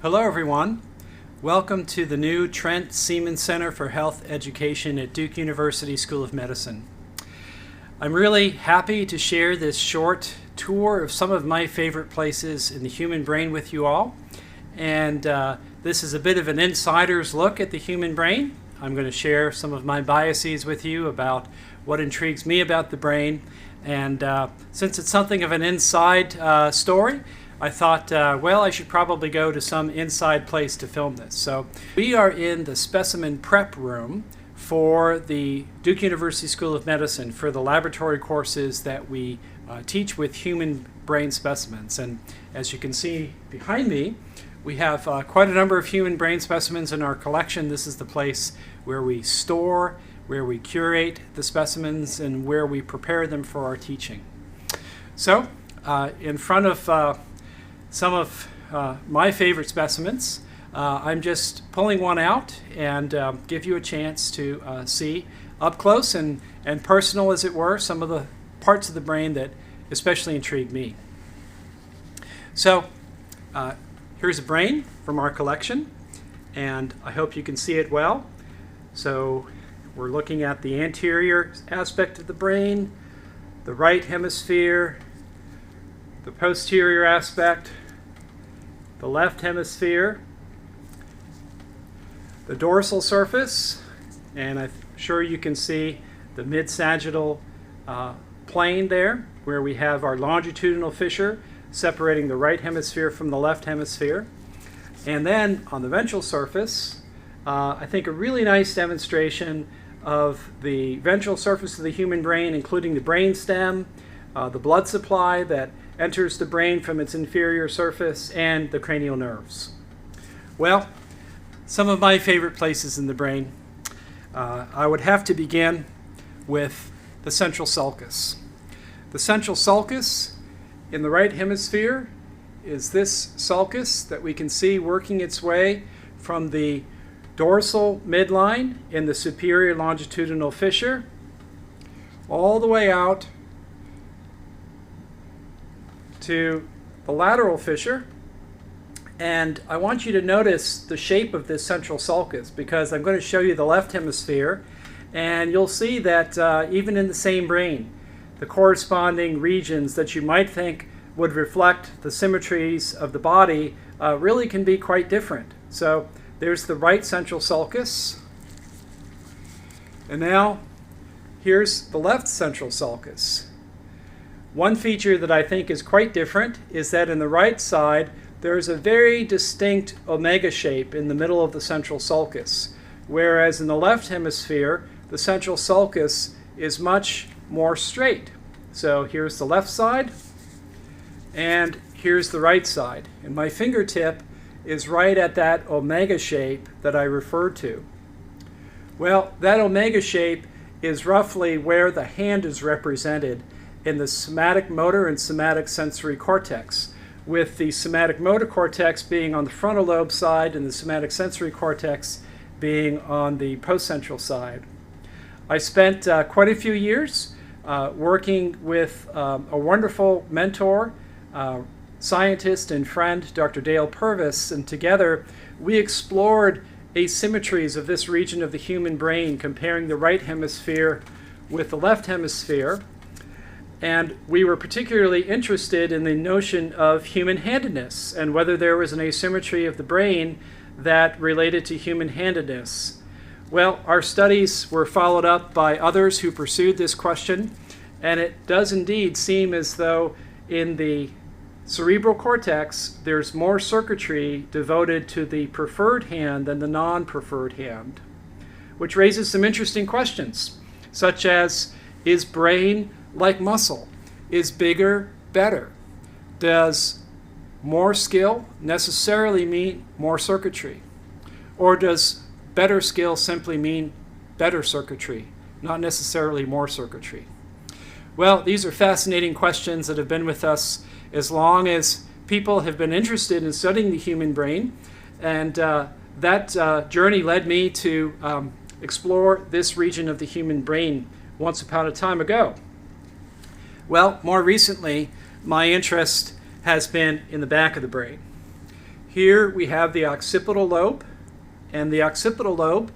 Hello everyone. Welcome to the new Trent Seaman Center for Health Education at Duke University School of Medicine. I'm really happy to share this short tour of some of my favorite places in the human brain with you all. And this is a bit of an insider's look at the human brain. I'm going to share some of my biases with you about what intrigues me about the brain. And since it's something of an inside story, I thought, I should probably go to some inside place to film this. So we are in the specimen prep room for the Duke University School of Medicine for the laboratory courses that we teach with human brain specimens. And as you can see behind me, we have quite a number of human brain specimens in our collection. This is the place where we store, where we curate the specimens, and where we prepare them for our teaching. So in front of some of my favorite specimens, I'm just pulling one out and give you a chance to see up close and personal, as it were, some of the parts of the brain that especially intrigue me. So here's a brain from our collection, and I hope you can see it well. So we're looking at the anterior aspect of the brain, the right hemisphere, the posterior aspect, the left hemisphere, the dorsal surface, and I'm sure you can see the mid-sagittal plane there, where we have our longitudinal fissure separating the right hemisphere from the left hemisphere. And then on the ventral surface, I think a really nice demonstration of the ventral surface of the human brain, including the brain stem, the blood supply that enters the brain from its inferior surface, and the cranial nerves. Well, some of my favorite places in the brain. I would have to begin with the central sulcus. The central sulcus in the right hemisphere is this sulcus that we can see working its way from the dorsal midline in the superior longitudinal fissure all the way out to the lateral fissure. And I want you to notice the shape of this central sulcus, because I'm going to show you the left hemisphere, and you'll see that even in the same brain, the corresponding regions that you might think would reflect the symmetries of the body really can be quite different. So there's the right central sulcus, and now here's the left central sulcus. One feature that I think is quite different is that in the right side, there's a very distinct omega shape in the middle of the central sulcus, whereas in the left hemisphere, the central sulcus is much more straight. So here's the left side, and here's the right side. And my fingertip is right at that omega shape that I referred to. Well, that omega shape is roughly where the hand is represented in the somatic motor and somatic sensory cortex, with the somatic motor cortex being on the frontal lobe side and the somatic sensory cortex being on the postcentral side. I spent quite a few years working with a wonderful mentor, scientist and friend, Dr. Dale Purvis, and together we explored asymmetries of this region of the human brain, comparing the right hemisphere with the left hemisphere. And we were particularly interested in the notion of human-handedness and whether there was an asymmetry of the brain that related to human-handedness. Well, our studies were followed up by others who pursued this question, and it does indeed seem as though in the cerebral cortex there's more circuitry devoted to the preferred hand than the non-preferred hand, which raises some interesting questions, such as, is brain like muscle? Is bigger better? Does more skill necessarily mean more circuitry? Or does better skill simply mean better circuitry, not necessarily more circuitry? Well, these are fascinating questions that have been with us as long as people have been interested in studying the human brain. And that journey led me to explore this region of the human brain once upon a time ago. Well, more recently, my interest has been in the back of the brain. Here we have the occipital lobe, and the occipital lobe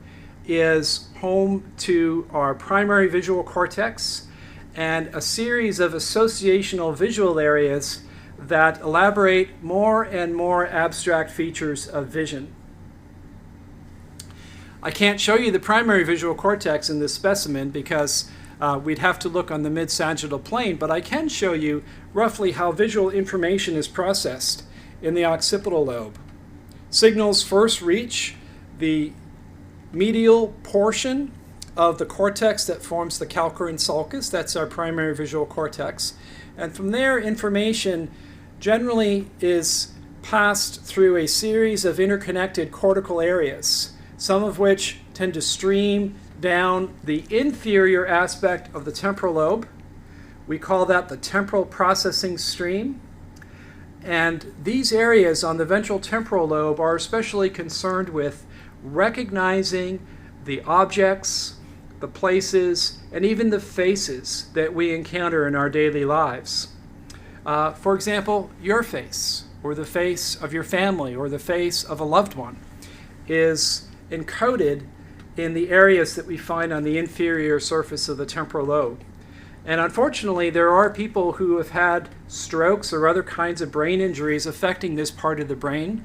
is home to our primary visual cortex and a series of associational visual areas that elaborate more and more abstract features of vision. I can't show you the primary visual cortex in this specimen because we'd have to look on the mid-sagittal plane, but I can show you roughly how visual information is processed in the occipital lobe. Signals first reach the medial portion of the cortex that forms the calcarine sulcus. That's our primary visual cortex. And from there, information generally is passed through a series of interconnected cortical areas, some of which tend to stream down the inferior aspect of the temporal lobe. We call that the temporal processing stream. And these areas on the ventral temporal lobe are especially concerned with recognizing the objects, the places, and even the faces that we encounter in our daily lives. For example, your face, or the face of your family, or the face of a loved one, is encoded in the areas that we find on the inferior surface of the temporal lobe. And unfortunately, there are people who have had strokes or other kinds of brain injuries affecting this part of the brain.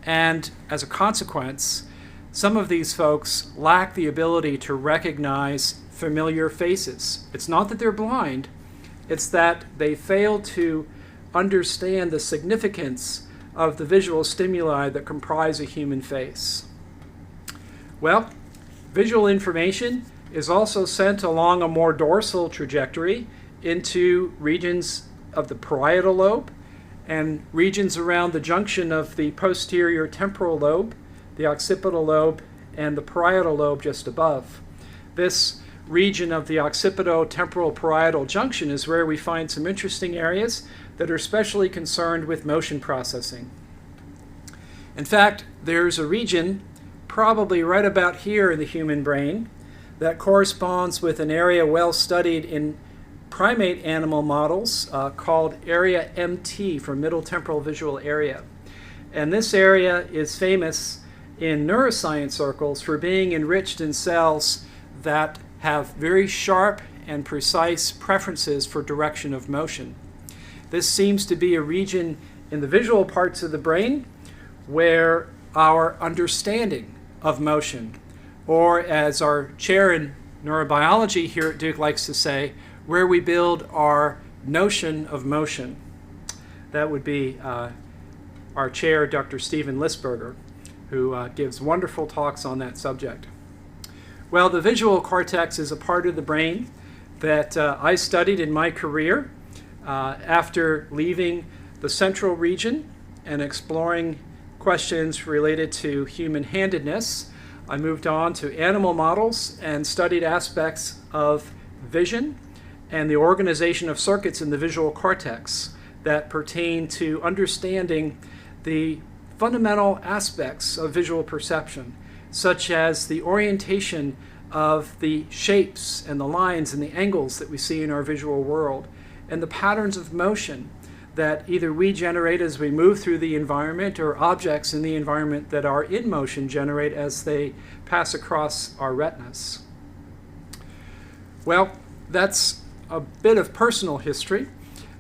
And as a consequence, some of these folks lack the ability to recognize familiar faces. It's not that they're blind, it's that they fail to understand the significance of the visual stimuli that comprise a human face. Well, visual information is also sent along a more dorsal trajectory into regions of the parietal lobe and regions around the junction of the posterior temporal lobe, the occipital lobe, and the parietal lobe just above. This region of the occipito-temporal parietal junction is where we find some interesting areas that are especially concerned with motion processing. In fact, there's a region probably right about here in the human brain that corresponds with an area well studied in primate animal models called area MT, for middle temporal visual area. And this area is famous in neuroscience circles for being enriched in cells that have very sharp and precise preferences for direction of motion. This seems to be a region in the visual parts of the brain where our understanding of motion, or as our chair in neurobiology here at Duke likes to say, where we build our notion of motion. That would be our chair, Dr. Stephen Lisberger, who gives wonderful talks on that subject. Well, the visual cortex is a part of the brain that I studied in my career after leaving the central region and exploring questions related to human-handedness. I moved on to animal models and studied aspects of vision and the organization of circuits in the visual cortex that pertain to understanding the fundamental aspects of visual perception, such as the orientation of the shapes and the lines and the angles that we see in our visual world, and the patterns of motion that either we generate as we move through the environment or objects in the environment that are in motion generate as they pass across our retinas. Well, that's a bit of personal history.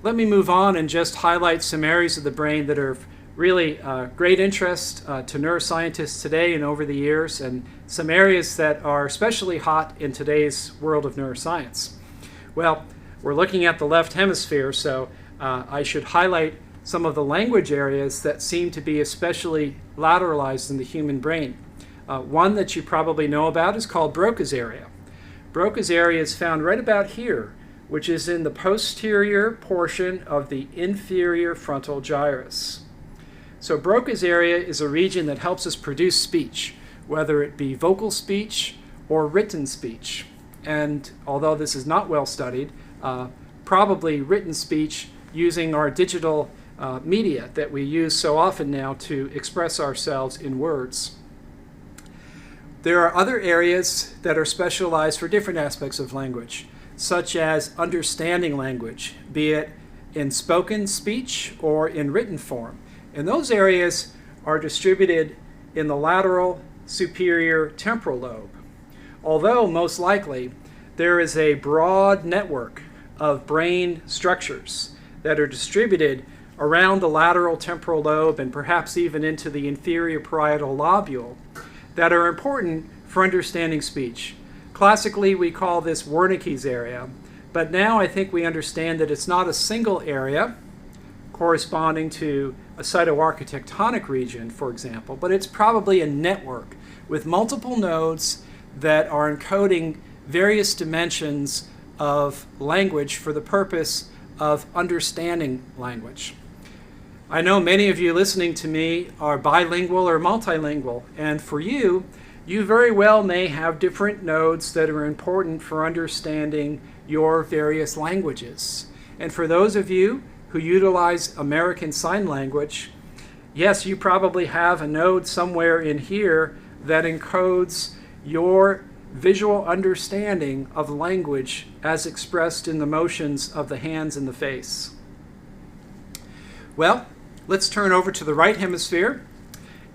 Let me move on and just highlight some areas of the brain that are really great interest to neuroscientists today and over the years, and some areas that are especially hot in today's world of neuroscience. Well, we're looking at the left hemisphere, so I should highlight some of the language areas that seem to be especially lateralized in the human brain. One that you probably know about is called Broca's area. Broca's area is found right about here, which is in the posterior portion of the inferior frontal gyrus. So Broca's area is a region that helps us produce speech, whether it be vocal speech or written speech. And although this is not well studied, probably written speech using our digital media that we use so often now to express ourselves in words. There are other areas that are specialized for different aspects of language, such as understanding language, be it in spoken speech or in written form. And those areas are distributed in the lateral superior temporal lobe, although most likely there is a broad network of brain structures that are distributed around the lateral temporal lobe and perhaps even into the inferior parietal lobule that are important for understanding speech. Classically, we call this Wernicke's area, but now I think we understand that it's not a single area corresponding to a cytoarchitectonic region, for example, but it's probably a network with multiple nodes that are encoding various dimensions of language for the purpose of understanding language. I know many of you listening to me are bilingual or multilingual, and for you, you very well may have different nodes that are important for understanding your various languages. And for those of you who utilize American Sign Language, yes, you probably have a node somewhere in here that encodes your visual understanding of language as expressed in the motions of the hands and the face. Well, let's turn over to the right hemisphere.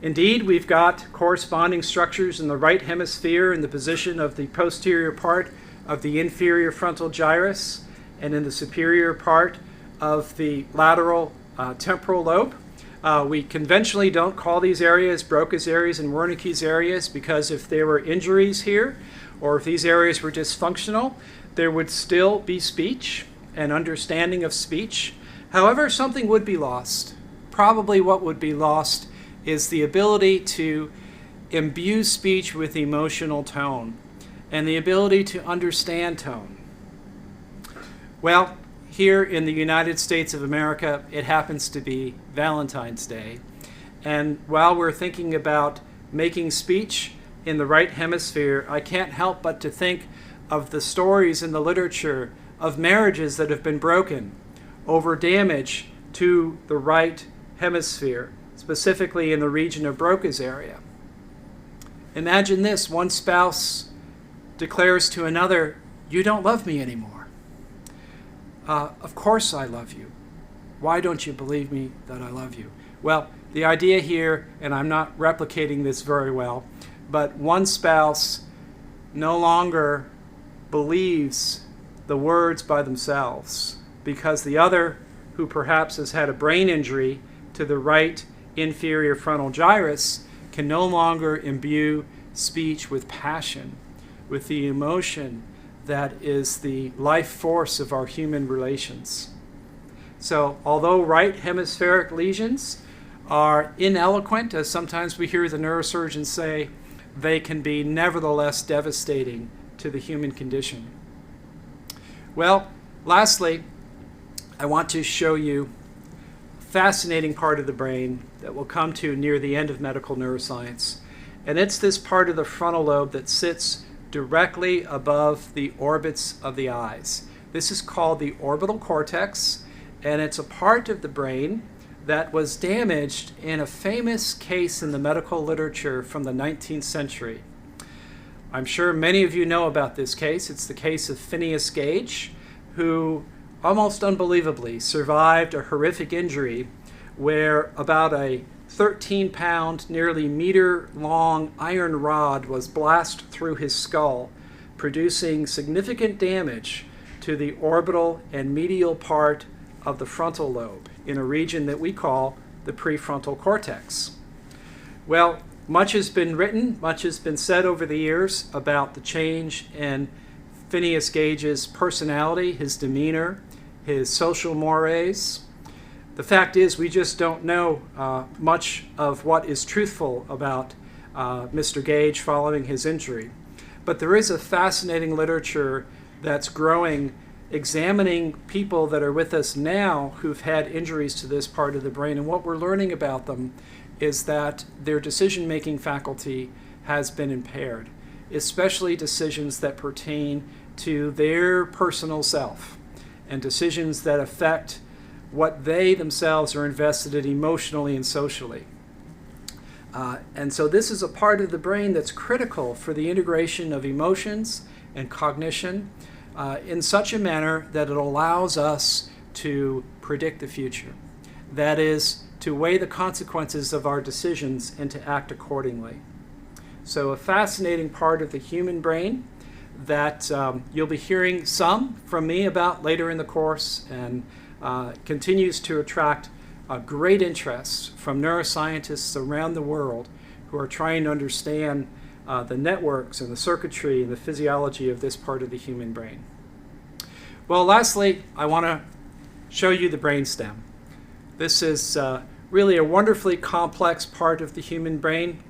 Indeed, we've got corresponding structures in the right hemisphere in the position of the posterior part of the inferior frontal gyrus and in the superior part of the lateral temporal lobe. We conventionally don't call these areas Broca's areas and Wernicke's areas because if there were injuries here or if these areas were dysfunctional, there would still be speech and understanding of speech. However, something would be lost. Probably what would be lost is the ability to imbue speech with emotional tone and the ability to understand tone. Well, here in the United States of America, it happens to be Valentine's Day. And while we're thinking about making speech in the right hemisphere, I can't help but to think of the stories in the literature of marriages that have been broken over damage to the right hemisphere, specifically in the region of Broca's area. Imagine this: one spouse declares to another, "You don't love me anymore." Of course I love you. Why don't you believe me that I love you? Well, the idea here, and I'm not replicating this very well, but one spouse no longer believes the words by themselves because the other, who perhaps has had a brain injury to the right inferior frontal gyrus, can no longer imbue speech with passion, with the emotion that is the life force of our human relations. So although right hemispheric lesions are ineloquent, as sometimes we hear the neurosurgeons say, they can be nevertheless devastating to the human condition. Well, lastly, I want to show you a fascinating part of the brain that we'll come to near the end of medical neuroscience. And it's this part of the frontal lobe that sits directly above the orbits of the eyes. This is called the orbital cortex, and it's a part of the brain that was damaged in a famous case in the medical literature from the 19th century. I'm sure many of you know about this case. It's the case of Phineas Gage, who almost unbelievably survived a horrific injury where about a 13-pound, nearly meter-long iron rod was blasted through his skull, producing significant damage to the orbital and medial part of the frontal lobe in a region that we call the prefrontal cortex. Well, much has been written, much has been said over the years about the change in Phineas Gage's personality, his demeanor, his social mores. The fact is, we just don't know much of what is truthful about Mr. Gage following his injury. But there is a fascinating literature that's growing, examining people that are with us now who've had injuries to this part of the brain. And what we're learning about them is that their decision-making faculty has been impaired, especially decisions that pertain to their personal self and decisions that affect what they themselves are invested in emotionally and socially. And so this is a part of the brain that's critical for the integration of emotions and cognition in such a manner that it allows us to predict the future. That is, to weigh the consequences of our decisions and to act accordingly. So a fascinating part of the human brain that you'll be hearing some from me about later in the course, and continues to attract great interest from neuroscientists around the world who are trying to understand the networks and the circuitry and the physiology of this part of the human brain. Well, lastly, I want to show you the brainstem. This is really a wonderfully complex part of the human brain.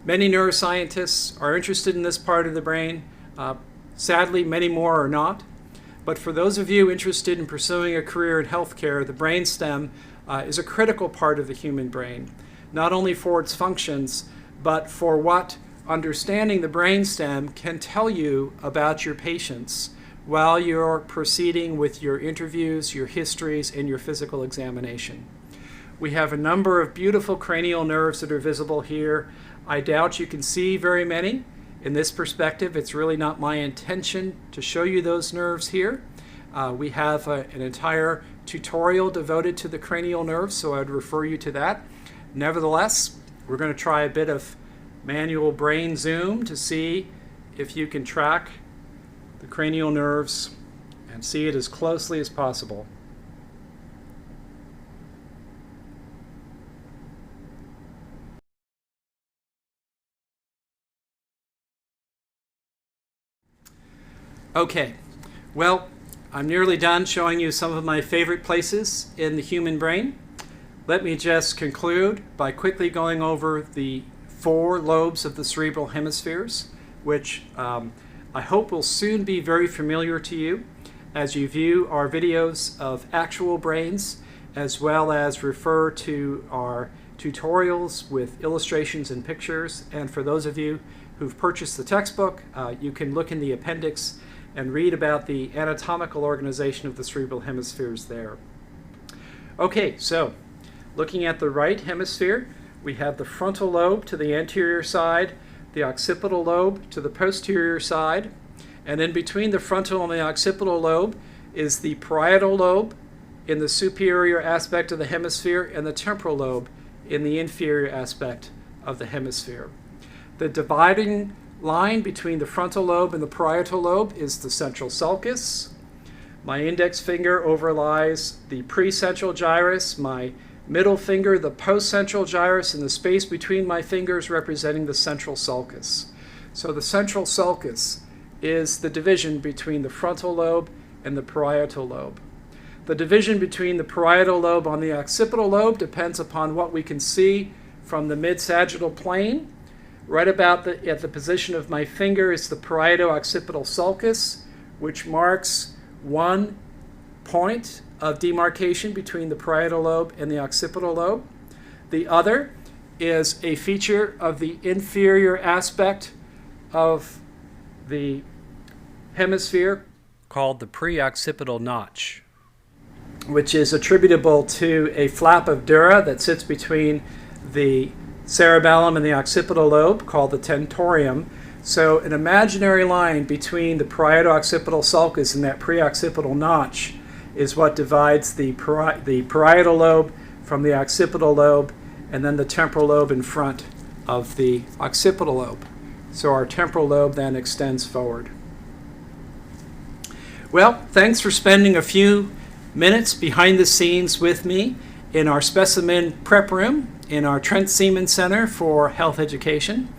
Many neuroscientists are interested in this part of the brain. Sadly, many more are not. But for those of you interested in pursuing a career in healthcare, the brainstem is a critical part of the human brain, not only for its functions, but for what understanding the brainstem can tell you about your patients while you're proceeding with your interviews, your histories, and your physical examination. We have a number of beautiful cranial nerves that are visible here. I doubt you can see very many. In this perspective, it's really not my intention to show you those nerves here. We have an entire tutorial devoted to the cranial nerves, so I'd refer you to that. Nevertheless, we're going to try a bit of manual brain zoom to see if you can track the cranial nerves and see it as closely as possible. Okay, well, I'm nearly done showing you some of my favorite places in the human brain. Let me just conclude by quickly going over the 4 lobes of the cerebral hemispheres, which I hope will soon be very familiar to you as you view our videos of actual brains, as well as refer to our tutorials with illustrations and pictures. And for those of you who've purchased the textbook, you can look in the appendix and read about the anatomical organization of the cerebral hemispheres there. Okay, so looking at the right hemisphere, we have the frontal lobe to the anterior side, the occipital lobe to the posterior side, and in between the frontal and the occipital lobe is the parietal lobe in the superior aspect of the hemisphere and the temporal lobe in the inferior aspect of the hemisphere. The dividing line between the frontal lobe and the parietal lobe is the central sulcus. My index finger overlies the precentral gyrus, my middle finger the postcentral gyrus, and the space between my fingers representing the central sulcus. So the central sulcus is the division between the frontal lobe and the parietal lobe. The division between the parietal lobe on the occipital lobe depends upon what we can see from the mid-sagittal plane. Right about at the position of my finger is the parieto-occipital sulcus, which marks one point of demarcation between the parietal lobe and the occipital lobe. The other is a feature of the inferior aspect of the hemisphere called the preoccipital notch, which is attributable to a flap of dura that sits between the cerebellum and the occipital lobe called the tentorium. So an imaginary line between the parieto-occipital sulcus and that preoccipital notch is what divides the parietal lobe from the occipital lobe, and then the temporal lobe in front of the occipital lobe. So our temporal lobe then extends forward. Well, thanks for spending a few minutes behind the scenes with me in our specimen prep room in our Trent Seaman Center for Health Education.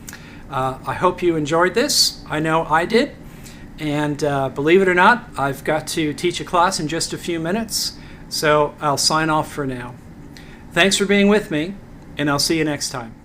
I hope you enjoyed this. I know I did. And believe it or not, I've got to teach a class in just a few minutes, so I'll sign off for now. Thanks for being with me, and I'll see you next time.